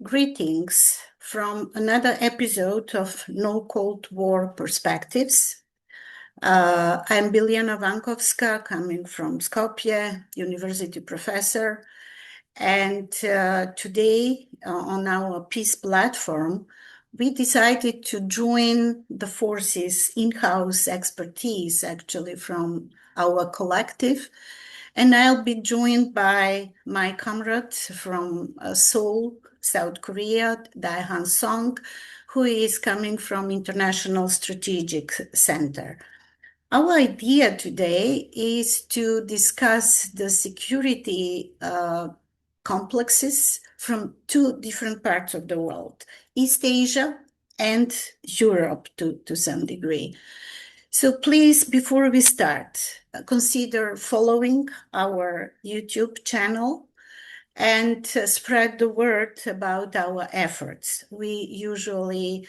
Greetings from another episode of No Cold War Perspectives. I'm Biljana Vankovska, coming from Skopje, university professor. And today on our peace platform, we decided to join the forces, in-house expertise actually from our collective. And I'll be joined by my comrade from Seoul, South Korea, Dae-han, who is coming from International Strategic Center. Our idea today is to discuss the security complexes from two different parts of the world, East Asia and Europe to some degree. So please, before we start, consider following our YouTube channel and spread the word about our efforts. We usually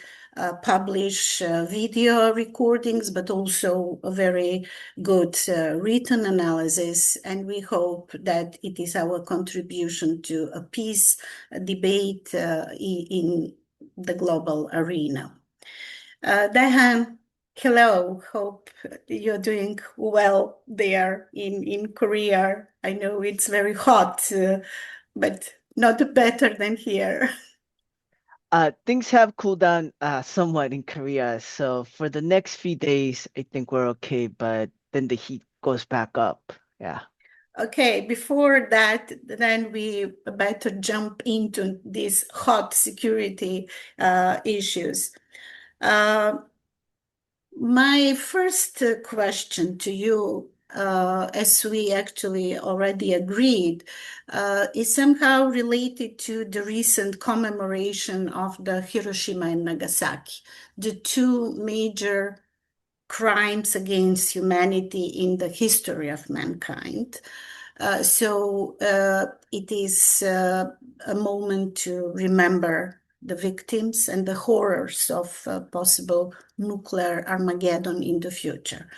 publish video recordings, but also a very good written analysis, and we hope that it is our contribution to a peace debate in the global arena. Dae-han, hello. Hope you're doing well there in Korea. I know it's very hot, but not better than here. Things have cooled down somewhat in Korea. So for the next few days, I think we're okay, but then the heat goes back up. Yeah. Okay, before that, then we better jump into these hot security issues. My first question to you, as we actually already agreed, is somehow related to the recent commemoration of the Hiroshima and Nagasaki, the two major crimes against humanity in the history of mankind. So it is a moment to remember the victims and the horrors of possible nuclear Armageddon in the future.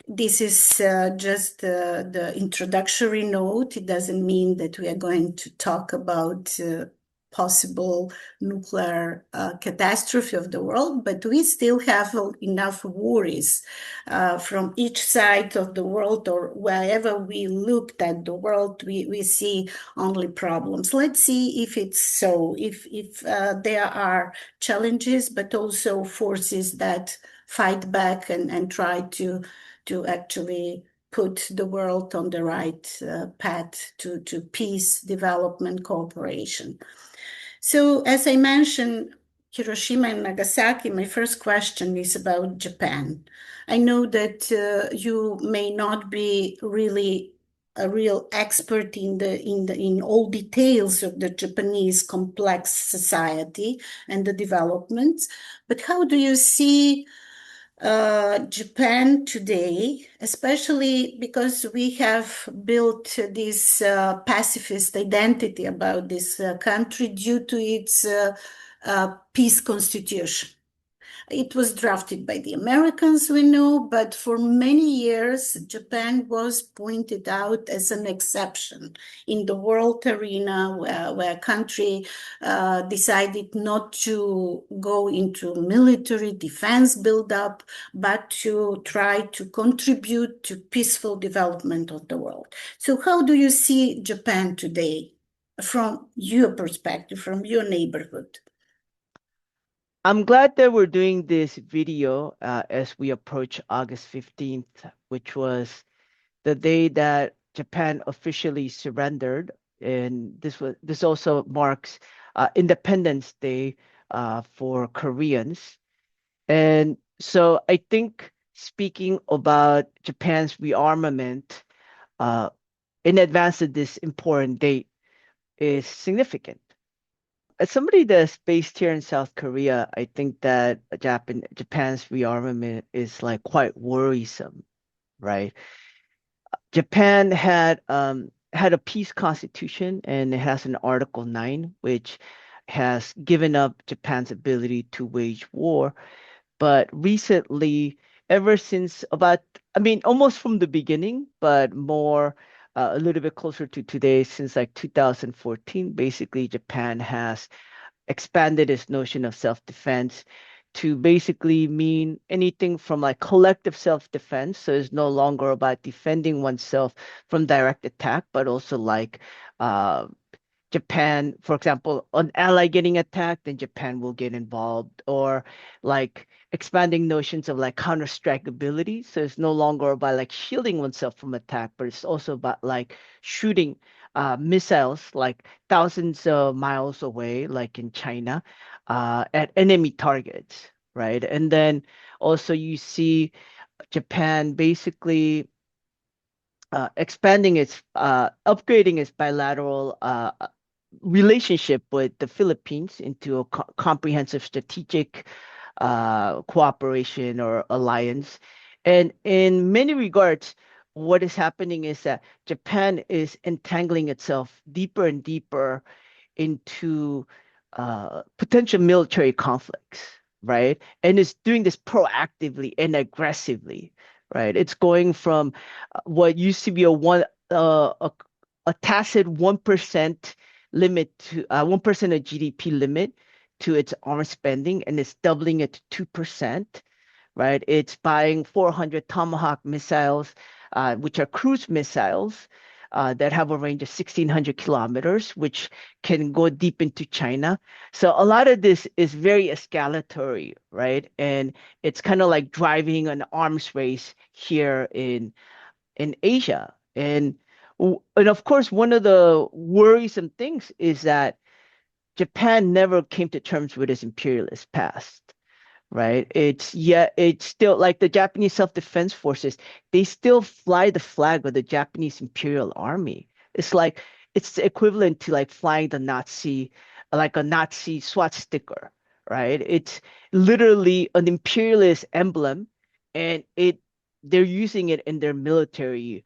This is just the introductory note. It doesn't mean that we are going to talk about possible nuclear catastrophe of the world, but we still have enough worries from each side of the world, or wherever we looked at the world, we see only problems. Let's see if it's so, if there are challenges, but also forces that fight back and try to actually put the world on the right path to peace, development, cooperation. So as I mentioned, Hiroshima and Nagasaki, my first question is about Japan. I know that you may not be really a real expert in all details of the Japanese complex society and the developments, but how do you see Japan today, especially because we have built this pacifist identity about this country due to its peace constitution? It was drafted by the Americans, we know, but for many years, Japan was pointed out as an exception in the world arena where a country decided not to go into military defense buildup, but to try to contribute to peaceful development of the world. So how do you see Japan today from your perspective, from your neighborhood? I'm glad that we're doing this video as we approach August 15th, which was the day that Japan officially surrendered. And this also marks Independence Day for Koreans. And so I think speaking about Japan's rearmament in advance of this important date is significant. As somebody that's based here in South Korea, I think that Japan's rearmament is like quite worrisome, right? Japan had a peace constitution, and it has an Article 9, which has given up Japan's ability to wage war. But recently, ever since almost from the beginning, but more a little bit closer to today, since like 2014, basically Japan has expanded its notion of self-defense to basically mean anything from like collective self-defense. So it's no longer about defending oneself from direct attack, but also like uh, Japan, for example, an ally getting attacked, then Japan will get involved, or like expanding notions of like counter-strike ability. So it's no longer about like shielding oneself from attack, but it's also about like shooting missiles like thousands of miles away, like in China, at enemy targets, right? And then also you see Japan basically expanding its upgrading its bilateral relationship with the Philippines into a comprehensive strategic cooperation or alliance. And in many regards, what is happening is that Japan is entangling itself deeper and deeper into potential military conflicts, right? And it's doing this proactively and aggressively, right? It's going from what used to be a tacit 1% limit to 1% of GDP limit to its arms spending, and it's doubling it to 2%, right? It's buying 400 Tomahawk missiles, which are cruise missiles that have a range of 1,600 kilometers, which can go deep into China. So a lot of this is very escalatory, right? And it's kind of like driving an arms race here in Asia. And of course, one of the worrisome things is that Japan never came to terms with its imperialist past, right? It's still like the Japanese self-defense forces, they still fly the flag of the Japanese Imperial Army. It's like it's the equivalent to like flying the Nazi, like a Nazi swastika, right? It's literally an imperialist emblem, and it they're using it in their military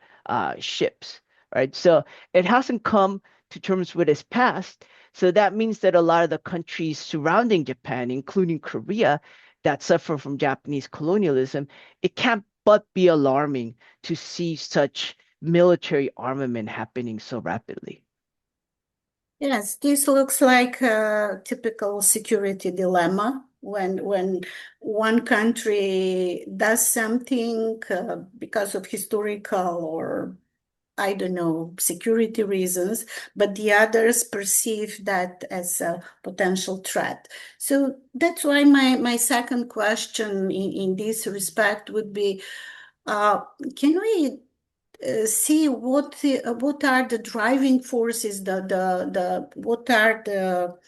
ships, right? So it hasn't come to terms with its past. So that means that a lot of the countries surrounding Japan, including Korea, that suffer from Japanese colonialism, it can't but be alarming to see such military armament happening so rapidly. Yes, this looks like a typical security dilemma when one country does something because of historical or I don't know, security reasons, but the others perceive that as a potential threat. So that's why my second question in this respect would be, uh, can we see what are the driving forces, what are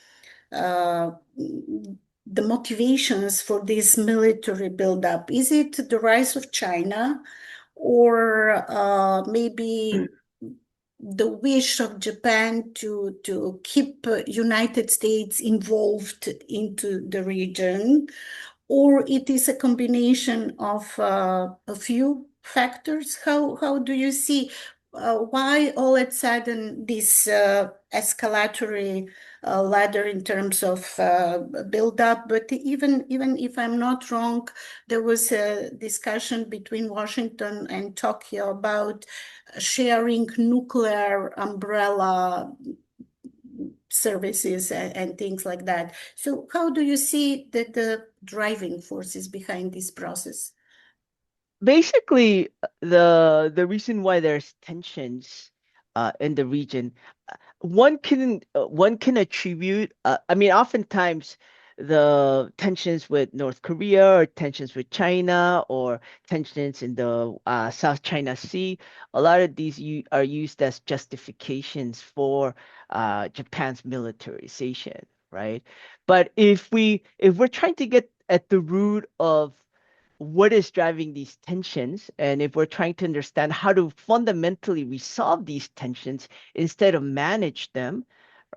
uh, the motivations for this military buildup? Is it the rise of China, or maybe the wish of Japan to keep United States involved into the region, or it is a combination of a few factors? How do you see why all of a sudden this escalatory ladder in terms of build up? But even if I'm not wrong, there was a discussion between Washington and Tokyo about sharing nuclear umbrella services and things like that. So how do you see the driving forces behind this process? Basically, the reason why there's tensions in the region, one can attribute. I mean, oftentimes the tensions with North Korea or tensions with China or tensions in the South China Sea, a lot of these are used as justifications for Japan's militarization, right? But if we're trying to get at the root of what is driving these tensions, and if we're trying to understand how to fundamentally resolve these tensions instead of manage them,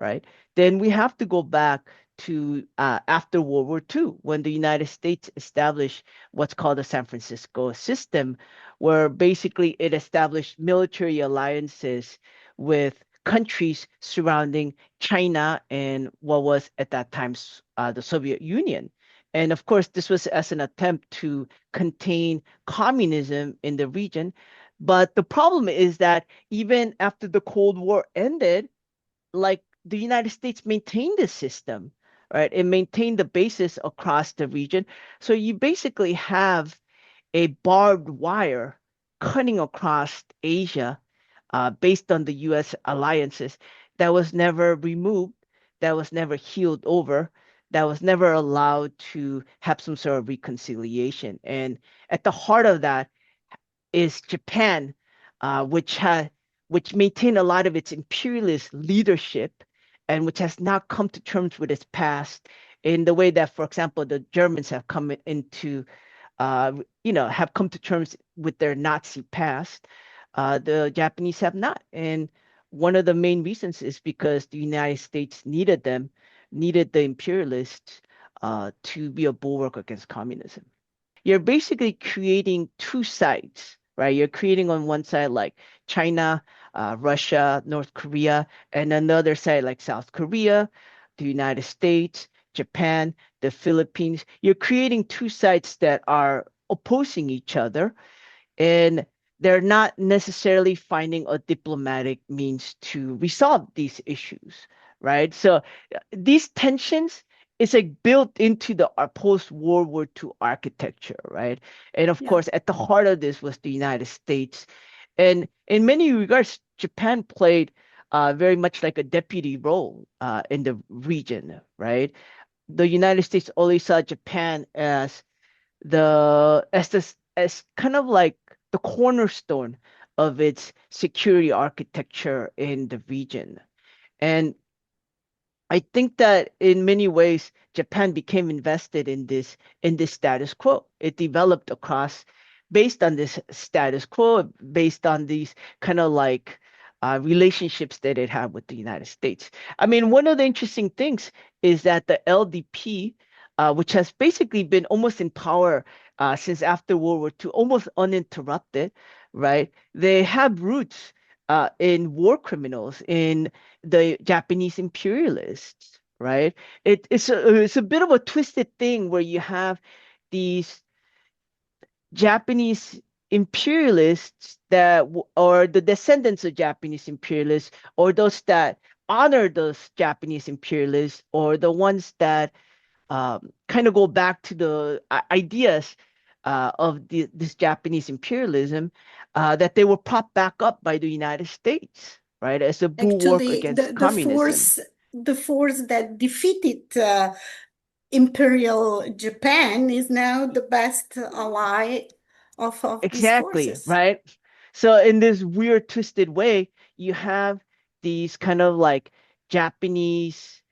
right, then we have to go back to after World War II, when the United States established what's called the San Francisco system, where basically it established military alliances with countries surrounding China and what was at that time the Soviet Union. And of course, this was as an attempt to contain communism in the region. But the problem is that even after the Cold War ended, like the United States maintained this system, right? It maintained the basis across the region. So you basically have a barbed wire cutting across Asia based on the US alliances that was never removed, that was never healed over, that was never allowed to have some sort of reconciliation. And at the heart of that is Japan, which maintained a lot of its imperialist leadership and which has not come to terms with its past in the way that, for example, the Germans have come into have come to terms with their Nazi past. The Japanese have not. And one of the main reasons is because the United States needed them, needed the imperialists to be a bulwark against communism. You're basically creating two sides, right? You're creating on one side like China, Russia, North Korea, and another side like South Korea, the United States, Japan, the Philippines. You're creating two sides that are opposing each other, and they're not necessarily finding a diplomatic means to resolve these issues, right? So these tensions is like built into the post-World War II architecture, right? And of Yeah. course, at the heart of this was the United States. And in many regards, Japan played very much like a deputy role in the region, right? The United States always saw Japan as as kind of like the cornerstone of its security architecture in the region. And I think that in many ways, Japan became invested in this status quo. It developed across based on this status quo, based on these kind of like relationships that it had with the United States. I mean, one of the interesting things is that the LDP, which has basically been almost in power since after World War II, almost uninterrupted, right? They have roots in war criminals, in the Japanese imperialists, right? It's a bit of a twisted thing where you have these Japanese imperialists or the descendants of Japanese imperialists, or those that honor those Japanese imperialists, or the ones that kind of go back to the ideas of this Japanese imperialism that they were propped back up by the United States, right, as a bulwark Actually, against communism. the force that defeated Imperial Japan is now the best ally of these Exactly, forces. right? So in this weird, twisted way, you have these kind of like Japanese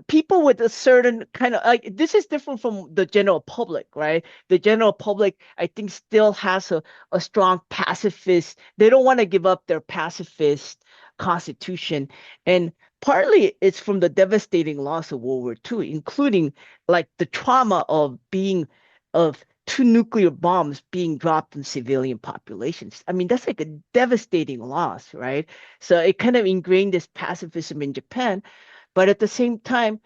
people with a certain kind of like this is different from the general public, right? The general public, I think, still has a strong pacifist. They don't want to give up their pacifist constitution. And partly it's from the devastating loss of World War II, including like the trauma of two nuclear bombs being dropped on civilian populations. I mean, that's like a devastating loss, right? So it kind of ingrained this pacifism in Japan, but at the same time,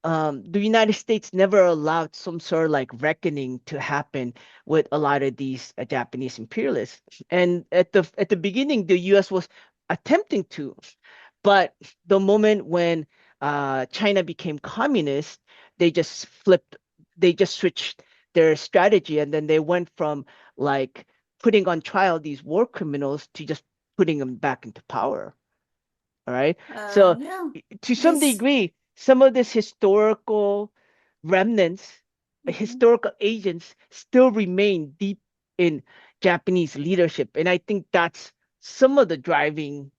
the United States never allowed some sort of like reckoning to happen with a lot of these Japanese imperialists. And at the beginning, the U.S. was attempting to, but the moment when China became communist, they just flipped, they just switched their strategy, and then they went from like putting on trial these war criminals to just putting them back into power. All right. So Yeah, to some this. degree, some of this historical remnants, Mhm. historical agents still remain deep in Japanese leadership. And I think that's some of the driving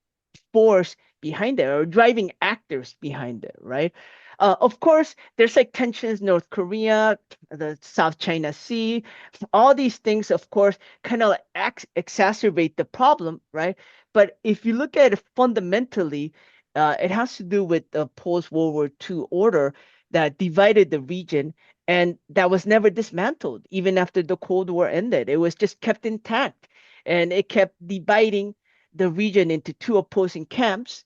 force behind it, or driving actors behind it, right? Of course, there's like tensions, North Korea, the South China Sea, all these things, of course, kind of exacerbate the problem, right? But if you look at it fundamentally, it has to do with the post-World War II order that divided the region, and that was never dismantled, even after the Cold War ended. It was just kept intact, and it kept dividing the region into two opposing camps.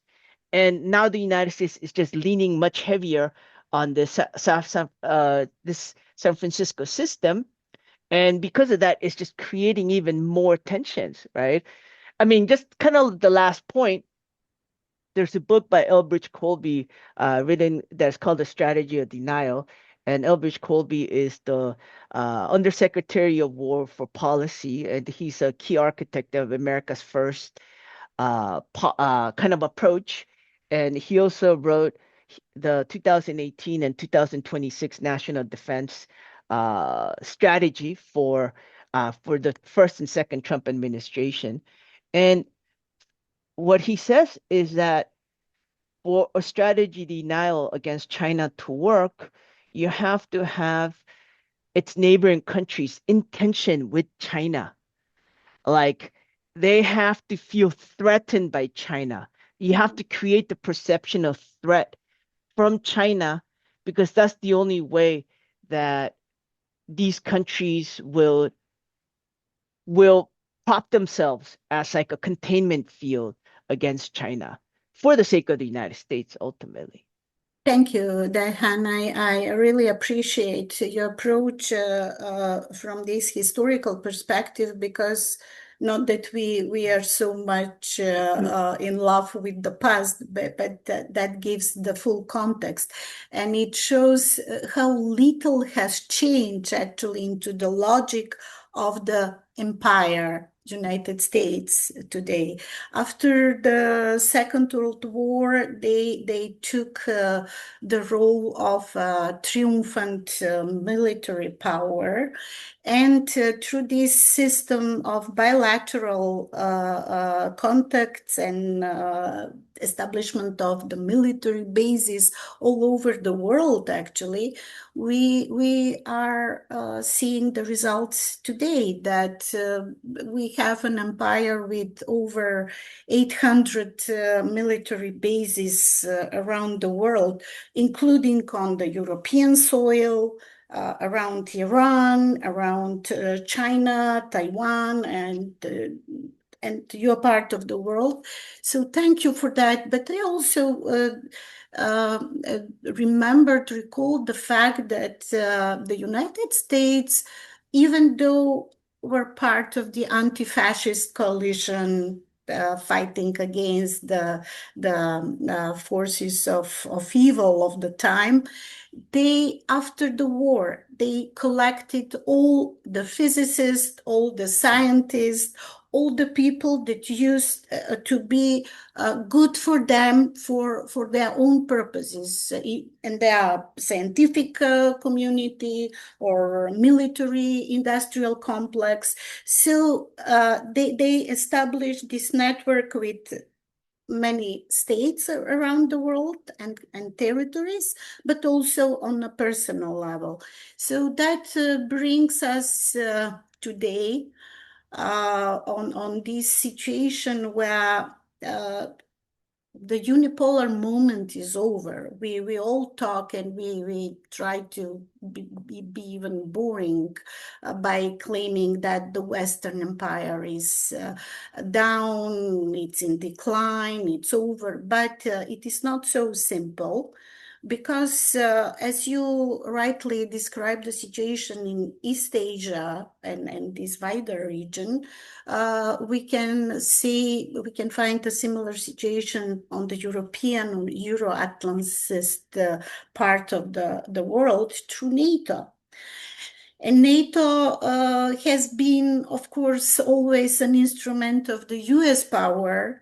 And now the United States is just leaning much heavier on this San Francisco system. And because of that, it's just creating even more tensions, right? I mean, just kind of the last point, there's a book by Elbridge Colby written that's called The Strategy of Denial. And Elbridge Colby is the Undersecretary of War for Policy, and he's a key architect of America's first kind of approach. And he also wrote the 2018 and 2026 National Defense Strategy for the first and second Trump administration. And what he says is that for a strategy denial against China to work, you have to have its neighboring countries in tension with China. Like they have to feel threatened by China. You have to create the perception of threat from China because that's the only way that these countries will prop themselves as like a containment field against China for the sake of the United States ultimately. Thank you, Dae-han. I really appreciate your approach from this historical perspective, because not that we are so much in love with the past, but that gives the full context. And it shows how little has changed actually into the logic of the empire, United States today. After the Second World War, they took the role of triumphant military power. And through this system of bilateral contacts and establishment of the military bases all over the world, actually, we are seeing the results today that we have an empire with over 800 military bases around the world, including on the European soil, around Iran, around China, Taiwan, and your part of the world. So thank you for that. But I also recalled the fact that the United States, even though we're part of the anti-fascist coalition fighting against the forces of evil of the time, after the war, they collected all the physicists, all the scientists, all the people that used to be good for them for their own purposes, in their scientific community or military industrial complex. So they established this network with many states around the world and territories, but also on a personal level. So that brings us today on this situation where the unipolar moment is over. We all talk and we try to be even boring by claiming that the Western Empire is down, it's in decline, it's over. But it is not so simple, because as you rightly described the situation in East Asia and this wider region, we can find a similar situation on the European, Euro-Atlanticist part of the world through NATO. And NATO has been, of course, always an instrument of the US power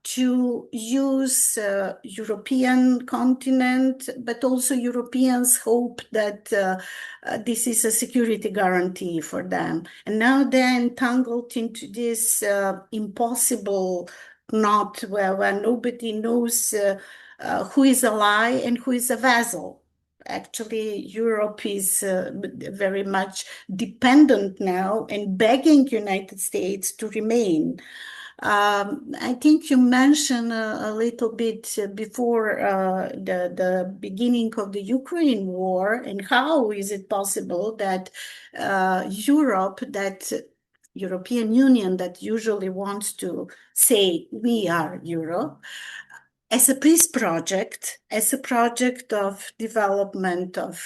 to use European continent, but also Europeans hope that this is a security guarantee for them. And now they're entangled into this impossible knot where nobody knows who is a ally and who is a vassal. Actually, Europe is very much dependent now and begging United States to remain. I think you mentioned a little bit before the beginning of the Ukraine war, and how is it possible that Europe, that European Union that usually wants to say we are Europe, as a peace project, as a project of development of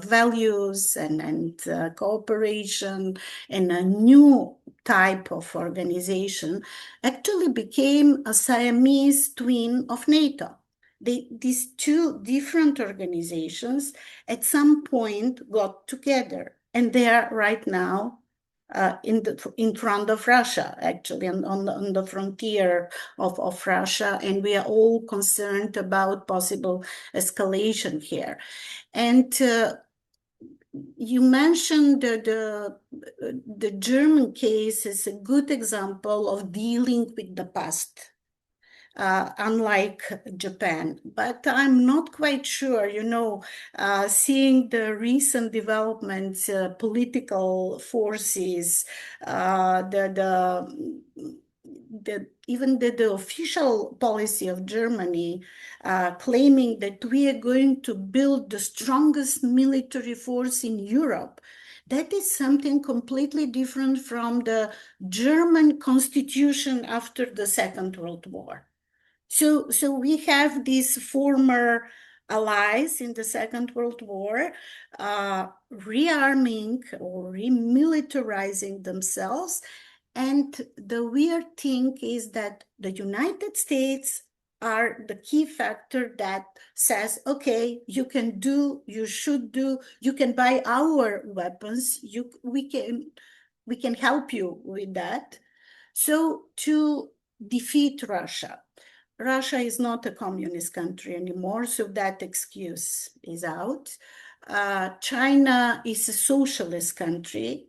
values and cooperation and a new type of organization, actually became a Siamese twin of NATO. These two different organizations at some point got together, and they are right now in front of Russia, actually, on the frontier of Russia, and we are all concerned about possible escalation here. And you mentioned the German case as a good example of dealing with the past. Unlike Japan. But I'm not quite sure, seeing the recent developments, political forces, even the official policy of Germany claiming that we are going to build the strongest military force in Europe. That is something completely different from the German constitution after the Second World War. So we have these former allies in the Second World War rearming or remilitarizing themselves. And the weird thing is that the United States are the key factor that says, okay, you can do, you should do, you can buy our weapons, we can help you with that. So to defeat Russia. Russia is not a communist country anymore, so that excuse is out. China is a socialist country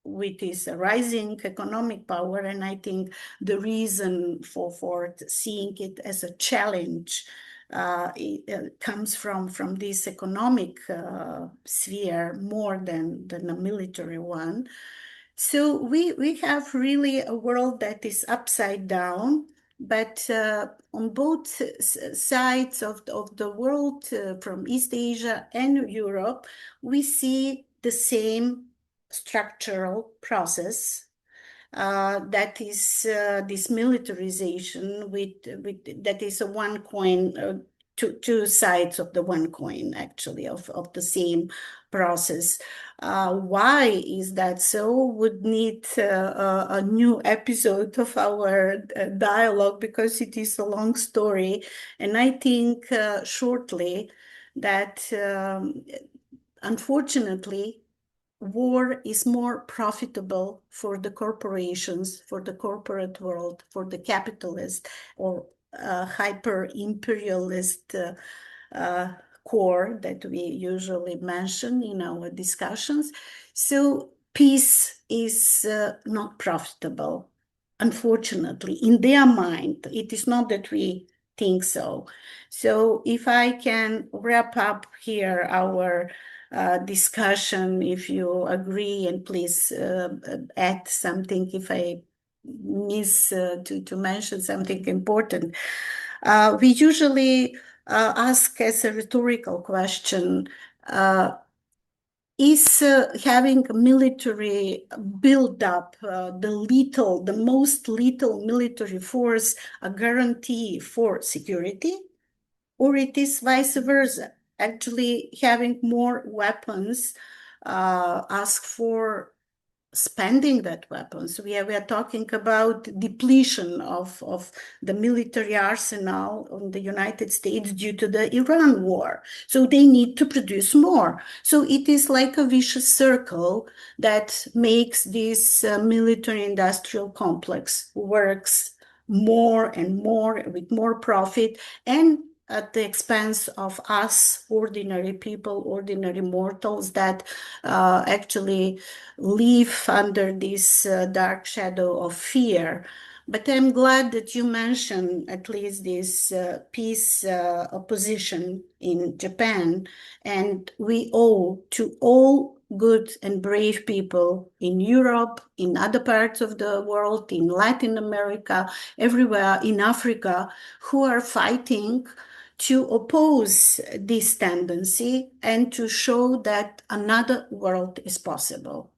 with its rising economic power, and I think the reason for seeing it as a challenge comes from this economic sphere more than a military one. So we have really a world that is upside down, but on both sides of the world, from East Asia and Europe, we see the same structural process that is this militarization that is a one coin, two sides of the one coin, actually, of the same process. Why is that so? Would need a new episode of our dialogue because it is a long story. And I think shortly that unfortunately, war is more profitable for the corporations, for the corporate world, for the capitalist or hyper-imperialist core that we usually mention in our discussions. So peace is not profitable, unfortunately. In their mind, it is not that we think so. So if I can wrap up here our discussion, if you agree, and please add something if I miss to mention something important. We usually ask as a rhetorical question, is having military build up, the most lethal military force, a guarantee for security? Or it is vice versa? Actually, having more weapons ask for spending that weapons. We are talking about depletion of the military arsenal on the United States due to the Iran war. So they need to produce more. So it is like a vicious circle that makes this military industrial complex works more and more with more profit and at the expense of us, ordinary people, ordinary mortals that actually live under this dark shadow of fear. But I'm glad that you mentioned at least this peace opposition in Japan. And we owe to all good and brave people in Europe, in other parts of the world, in Latin America, everywhere, in Africa, who are fighting to oppose this tendency and to show that another world is possible.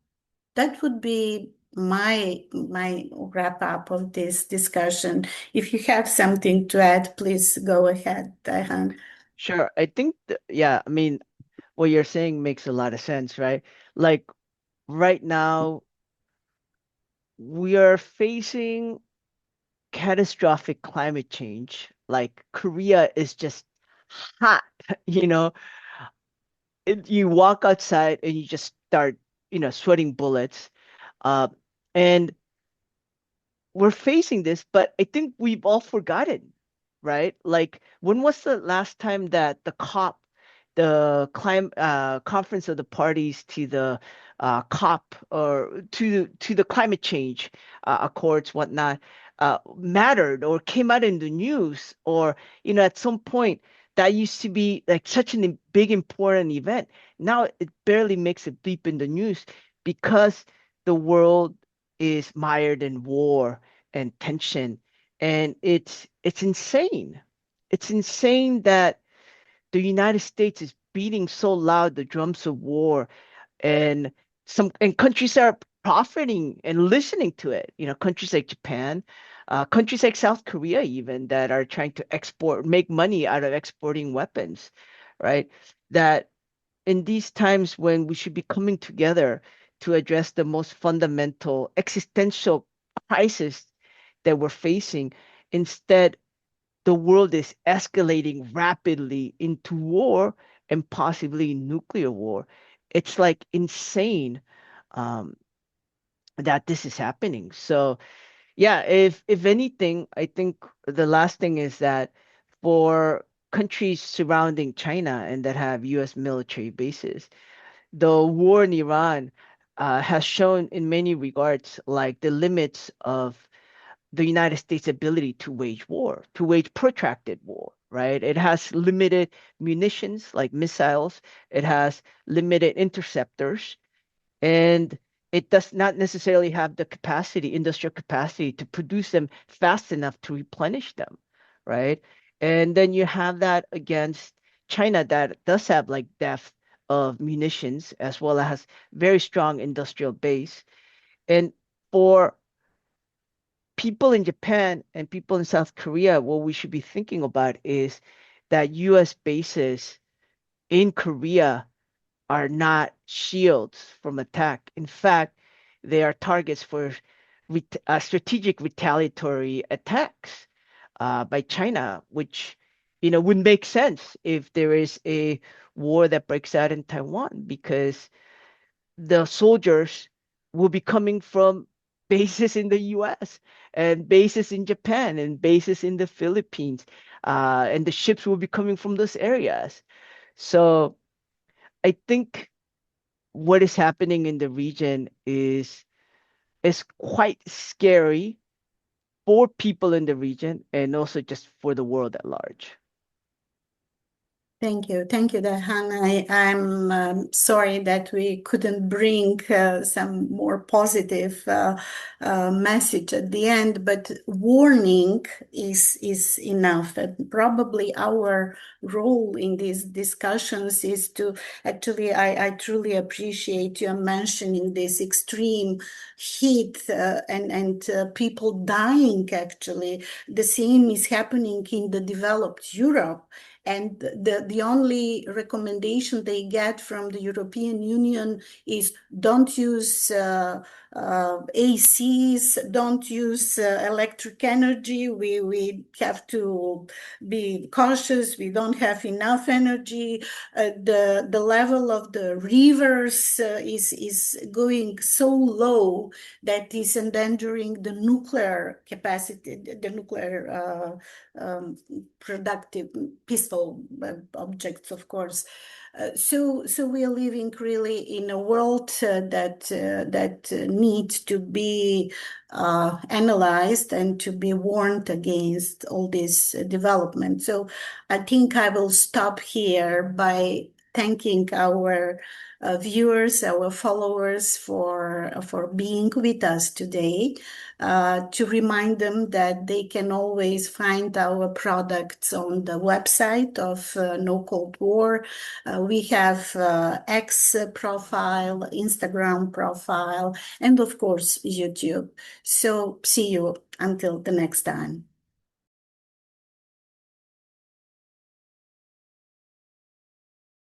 That would be my wrap up of this discussion. If you have something to add, please go ahead, Dae-han. Sure. I think, yeah, I mean, what you're saying makes a lot of sense, right? Like right now, we are facing catastrophic climate change. Like Korea is just hot, you know. You walk outside and you just start, sweating bullets. Uh, and we're facing this, but I think we've all forgotten, right? Like, when was the last time that the conference of the parties to the COP or to the climate change accords, whatnot, mattered or came out in the news, or at some point that used to be like such a big important event. Now it barely makes a bleep in the news because the world is mired in war and tension. And it's insane. It's insane that the United States is beating so loud the drums of war, and countries are profiting and listening to it. Countries like Japan, countries like South Korea, even, that are trying to make money out of exporting weapons, right? That in these times when we should be coming together to address the most fundamental existential crisis that we're facing, instead, the world is escalating rapidly into war and possibly nuclear war. It's like insane um, that this is happening. So, yeah, if anything, I think the last thing is that for countries surrounding China and that have U.S. military bases, the war in Iran has shown in many regards like the limits of the United States' ability to wage war, to wage protracted war, right? It has limited munitions like missiles, it has limited interceptors, and it does not necessarily have the capacity, industrial capacity, to produce them fast enough to replenish them, right? And then you have that against China that does have like depth of munitions as well as very strong industrial base. And for people in Japan and people in South Korea, what we should be thinking about is that US bases in Korea are not shields from attack. In fact, they are targets for strategic retaliatory attacks by China, which would make sense if there is a war that breaks out in Taiwan, because the soldiers will be coming from bases in the US and bases in Japan and bases in the Philippines, and the ships will be coming from those areas. So I think what is happening in the region is quite scary for people in the region and also just for the world at large. Thank you. Thank you, Dae-han. I'm sorry that we couldn't bring some more positive message at the end, but warning is enough. And probably our role in these discussions is to actually, I truly appreciate you mentioning this extreme heat and people dying, actually. The same is happening in the developed Europe. And the only recommendation they get from the European Union is don't use ACs, don't use electric energy. We have to be cautious. We don't have enough energy. The level of the rivers is going so low that is endangering the nuclear capacity, the nuclear productive, peaceful objects, of course. So we are living really in a world that needs to be analyzed and to be warned against all this development. So I think I will stop here by thanking our viewers, our followers for being with us today, to remind them that they can always find our products on the website of No Cold War. We have X profile, Instagram profile, and of course, YouTube. So see you until the next time.